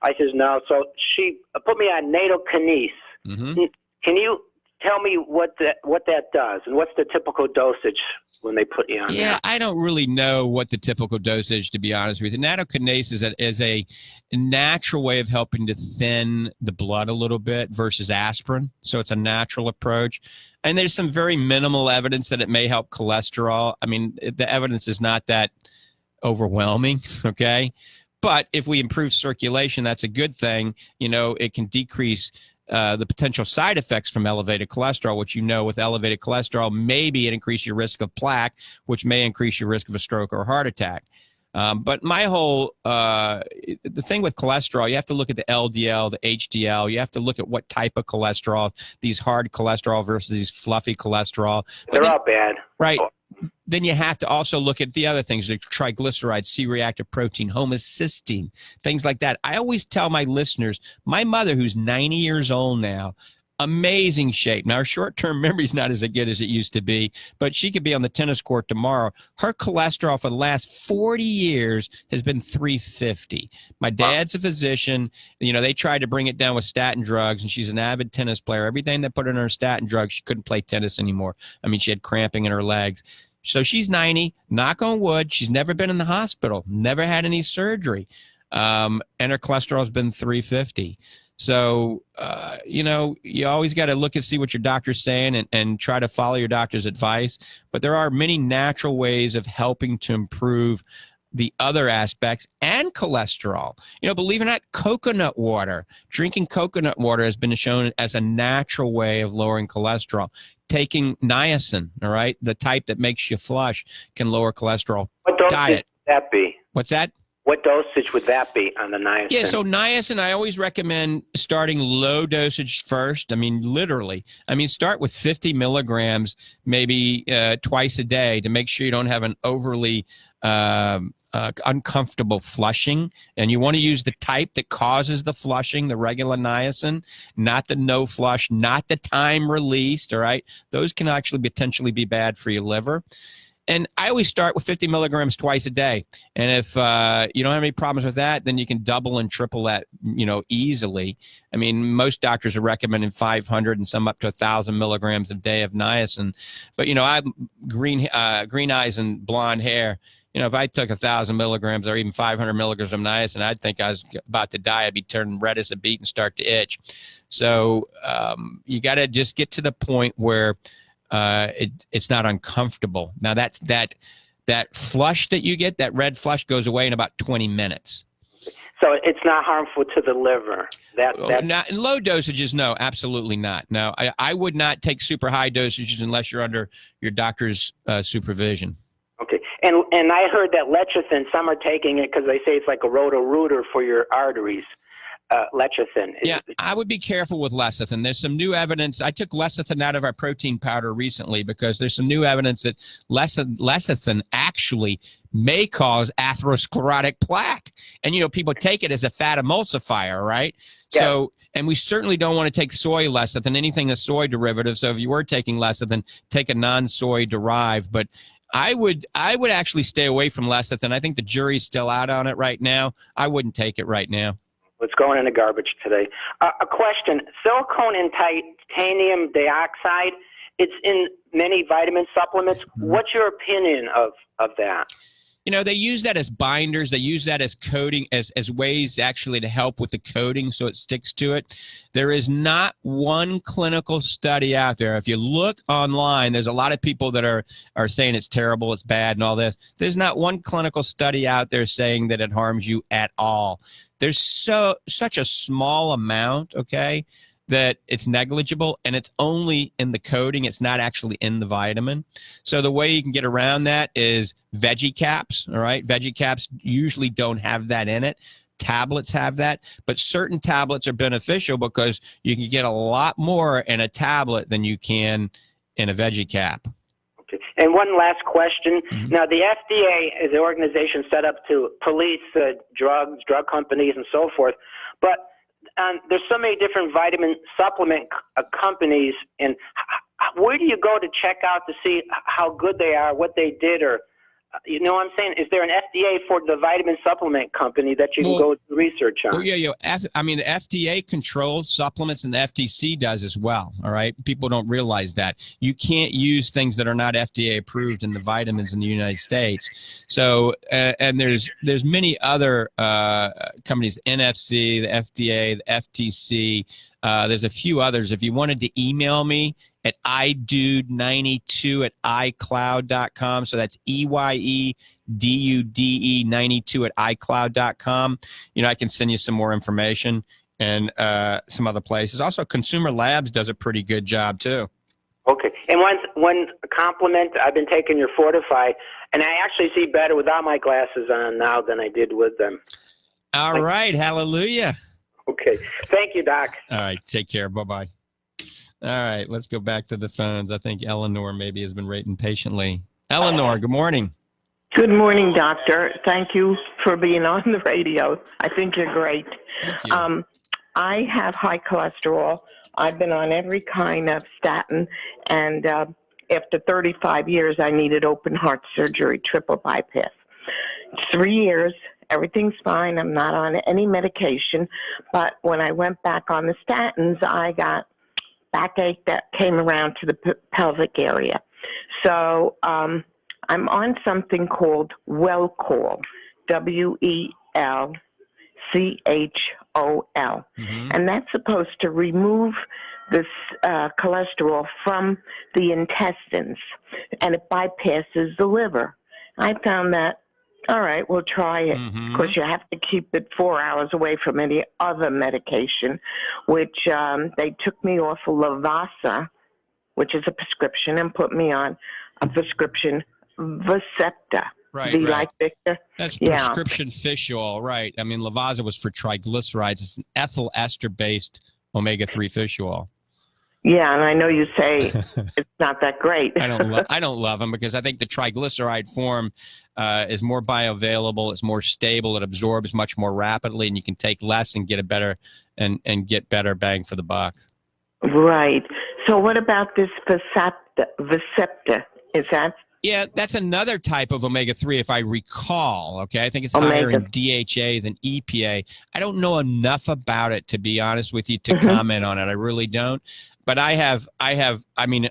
I says no. So she put me on nattokinase. Mm-hmm. Can you tell me what that does, and what's the typical dosage when they put you on Yeah, that? I don't really know what the typical dosage, to be honest with you. Nattokinase is a natural way of helping to thin the blood a little bit versus aspirin. So it's a natural approach. And there's some very minimal evidence that it may help cholesterol. I mean, the evidence is not that overwhelming, okay? But if we improve circulation, that's a good thing. You know, it can decrease the potential side effects from elevated cholesterol, which, you know, with elevated cholesterol, maybe it increases your risk of plaque, which may increase your risk of a stroke or a heart attack. But my whole, the thing with cholesterol, you have to look at the LDL, the HDL. You have to look at what type of cholesterol, these hard cholesterol versus these fluffy cholesterol. They're all bad. Right. Then you have to also look at the other things, like triglycerides, C-reactive protein, homocysteine, things like that. I always tell my listeners, my mother, who's 90 years old now, amazing shape. Now, her short-term memory is not as good as it used to be, but she could be on the tennis court tomorrow. Her cholesterol for the last 40 years has been 350. My dad's a physician. You know, they tried to bring it down with statin drugs, and she's an avid tennis player. Everything that put in her statin drugs, she couldn't play tennis anymore. I mean, she had cramping in her legs. So she's 90, knock on wood. She's never been in the hospital, never had any surgery. And her cholesterol has been 350. So, you know, you always got to look and see what your doctor's saying and try to follow your doctor's advice. But there are many natural ways of helping to improve the other aspects and cholesterol. You know, believe it or not, coconut water, drinking coconut water has been shown as a natural way of lowering cholesterol. Taking niacin, all right, the type that makes you flush, can lower cholesterol. What dosage Diet. would that be? What's that? What dosage would that be on the niacin? Yeah, so niacin, I always recommend starting low dosage first. I mean, literally. I mean, start with 50 milligrams, maybe twice a day, to make sure you don't have an overly uncomfortable flushing. And you want to use the type that causes the flushing, the regular niacin, not the no flush, not the time released, all right? Those can actually potentially be bad for your liver. And I always start with 50 milligrams twice a day. And if you don't have any problems with that, then you can double and triple that, you know, easily. I mean, most doctors are recommending 500 and some up to 1,000 milligrams a day of niacin. But, you know, I'm green eyes and blonde hair. You know, if I took 1,000 milligrams or even 500 milligrams of niacin, I'd think I was about to die. I'd be turning red as a beet and start to itch. So you got to just get to the point where it's not uncomfortable. Now, that flush that you get, that red flush, goes away in about 20 minutes. So it's not harmful to the liver. Not in low dosages, no, absolutely not. No, I would not take super high dosages unless you're under your doctor's supervision. Okay, and I heard that lecithin, some are taking it because they say it's like a roto-rooter for your arteries. Lecithin. Yeah, I would be careful with lecithin. There's some new evidence. I took lecithin out of our protein powder recently because there's some new evidence that lecithin actually may cause atherosclerotic plaque. And, you know, people take it as a fat emulsifier, right? Yeah. So, and we certainly don't want to take soy lecithin, anything a soy derivative. So if you were taking lecithin, take a non-soy derived. But I would actually stay away from lecithin. I think the jury's still out on it right now. I wouldn't take it right now. It's going in the garbage today. A question. Silicone and titanium dioxide, it's in many vitamin supplements. What's your opinion of that? You know, they use that as binders. They use that as coating, as ways actually to help with the coating so it sticks to it. There is not one clinical study out there. If you look online, there's a lot of people that are saying it's terrible, it's bad, and all this. There's not one clinical study out there saying that it harms you at all. There's such a small amount, okay, that it's negligible, and it's only in the coating. It's not actually in the vitamin. So the way you can get around that is veggie caps, all right? Veggie caps usually don't have that in it. Tablets have that, but certain tablets are beneficial because you can get a lot more in a tablet than you can in a veggie cap. Okay. And one last question. Mm-hmm. Now, the FDA is an organization set up to police drugs, drug companies, and so forth, but there's so many different vitamin supplement companies, and where do you go to check out to see how good they are, what they did, or you know what I'm saying? Is there an FDA for the vitamin supplement company that you can go do research on? Oh, yeah. I mean, the FDA controls supplements and the FTC does as well, all right? People don't realize that. You can't use things that are not FDA approved in the vitamins in the United States. So, and there's many other companies, NFC, the FDA, the FTC. There's a few others. If you wanted to email me at idude92@icloud.com. So that's EYEDUDE92@icloud.com. You know, I can send you some more information and some other places. Also, Consumer Labs does a pretty good job too. Okay. And one compliment, I've been taking your Fortify, and I actually see better without my glasses on now than I did with them. All right. Hallelujah. Okay. Thank you, Doc. All right. Take care. Bye-bye. All right, let's go back to the phones. I think Eleanor maybe has been waiting patiently. Eleanor, good morning. Good morning, doctor. Thank you for being on the radio. I think you're great. Thank you. I have high cholesterol. I've been on every kind of statin, and after 35 years, I needed open heart surgery, triple bypass. 3 years, everything's fine. I'm not on any medication, but when I went back on the statins, I got backache that came around to the pelvic area. So I'm on something called Welchol, WELCHOL, and that's supposed to remove this cholesterol from the intestines, and it bypasses the liver. I found that, all right, we'll try it. Of course, you have to keep it 4 hours away from any other medication, which they took me off of Lavasa, which is a prescription, and put me on a prescription Vasepta. Right, V right. like Victor. That's Yeah. prescription fish oil, right. I mean, Lavazza was for triglycerides. It's an ethyl ester-based omega-3 fish oil. Yeah, and I know you say it's not that great. I don't love them because I think the triglyceride form is more bioavailable. It's more stable. It absorbs much more rapidly, and you can take less and get a better and get better bang for the buck. Right. So what about this Vasepta? Is that? Yeah, that's another type of omega-3, if I recall. Okay, I think it's higher in DHA than EPA. I don't know enough about it, to be honest with you, to comment on it. I really don't. But I have,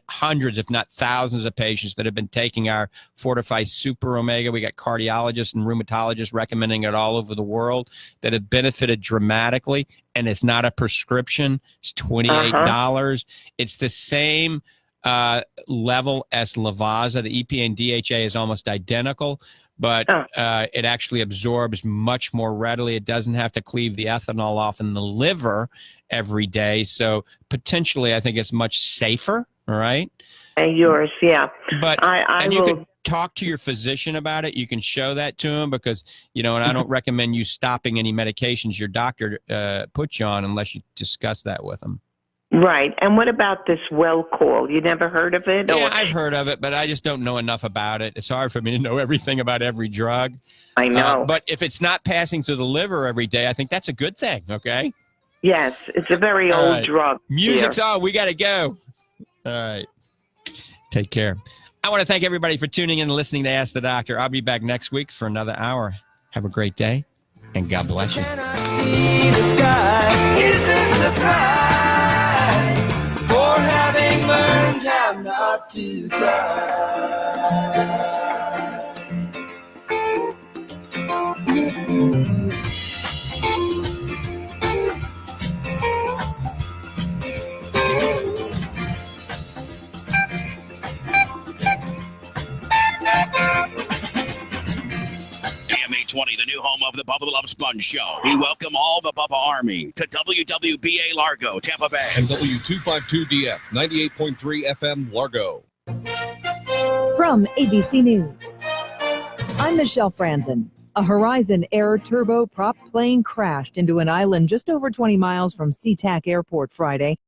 hundreds, if not thousands of patients that have been taking our Fortify Super Omega. We got cardiologists and rheumatologists recommending it all over the world that have benefited dramatically. And it's not a prescription. It's $28. It's the same level as Lavazza. The EPA and DHA is almost identical, but it actually absorbs much more readily. It doesn't have to cleave the ethanol off in the liver every day. So potentially, I think it's much safer. All right. And yours, yeah. But you can talk to your physician about it. You can show that to him because, and I don't recommend you stopping any medications your doctor puts you on unless you discuss that with him. Right. And what about this Welchol? You never heard of it? Yeah, I've heard of it, but I just don't know enough about it. It's hard for me to know everything about every drug. I know. But if it's not passing through the liver every day, I think that's a good thing, okay? Yes, it's a very old drug. Music's on. We got to go. All right. Take care. I want to thank everybody for tuning in and listening to Ask the Doctor. I'll be back next week for another hour. Have a great day, and God bless you. See the sky. Is this the prize for having learned how not to cry? AMA 20, the new home of the Bubba the Love Sponge Show. We welcome all the Bubba Army to WWBA Largo, Tampa Bay. And W252DF, 98.3 FM Largo. From ABC News, I'm Michelle Franzen. A Horizon Air turboprop plane crashed into an island just over 20 miles from SeaTac Airport Friday.